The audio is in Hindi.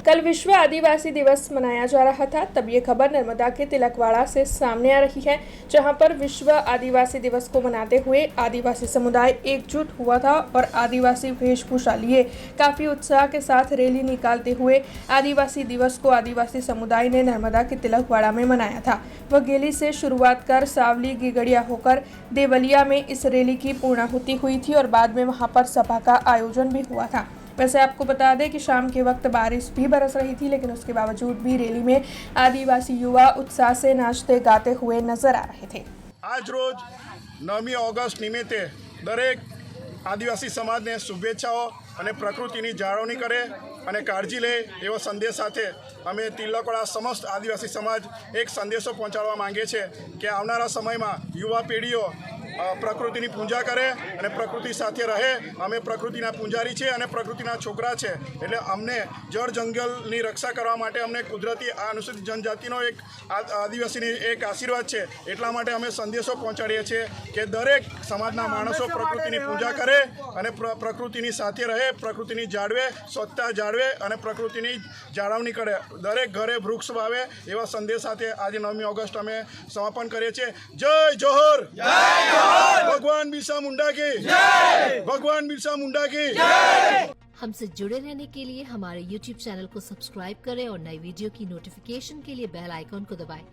कल विश्व आदिवासी दिवस मनाया जा रहा था, तब ये खबर नर्मदा के तिलकवाड़ा से सामने आ रही है, जहां पर विश्व आदिवासी दिवस को मनाते हुए आदिवासी समुदाय एकजुट हुआ था और आदिवासी वेशभूषा लिए काफ़ी उत्साह के साथ रैली निकालते हुए आदिवासी दिवस को आदिवासी समुदाय ने नर्मदा के तिलकवाड़ा में मनाया था। वघेली से शुरुआत कर सावली गिगड़िया होकर देवलिया में इस रैली की पूर्णाहुति हुई थी और बाद में वहां पर सभा का आयोजन भी हुआ था। वैसे आपको बता दें कि शाम के वक्त बारिश भी बरस रही थी, लेकिन उसके बावजूद भी रैली में आदिवासी युवा उत्साह से नाचते गाते हुए नजर आ रहे थे। आज रोज 9મી ઓગસ્ટ નિમિત્તે દરેક આદિવાસી સમાજને શુભેચ્છાઓ અને પ્રકૃતિની જાળવણી કરે અને કાળજી લે એવો સંદેશ સાથે અમે તિલકવાડા સમસ્ત આદિવાસી સમાજ એક સંદેશો પહોંચાડવા માંગીએ છીએ કે આવનારા સમયમાં યુવા પેઢીઓ પ્રકૃતિની પૂજા કરે અને પ્રકૃતિ સાથે રહે। અમે પ્રકૃતિના પૂજારી છે અને પ્રકૃતિના છોકરા છે, એટલે અમને જળ જંગલની રક્ષા કરવા માટે અમને કુદરતી અનુસૂચિત જનજાતિનો એક આદિવાસીની એક આશીર્વાદ છે, એટલા માટે અમે સંદેશો પહોંચાડીએ છીએ કે દરેક સમાજના માણસો પ્રકૃતિની પૂજા કરે અને પ્રકૃતિની સાથે રહે, પ્રકૃતિની જાળવે, સ્વચ્છતા જાળવે અને પ્રકૃતિની જાળવણી કરે, દરેક ઘરે વૃક્ષ વાવે એવા સંદેશ સાથે આજે 9મી ઓગસ્ટ અમે સમાપન કરીએ છીએ। જય જોહર, भगवान बिरसा मुंडा की जय, भगवान बिरसा मुंडा की जय। हमसे जुड़े रहने के लिए हमारे YouTube चैनल को सब्सक्राइब करें और नई वीडियो की नोटिफिकेशन के लिए बेल आइकॉन को दबाएं।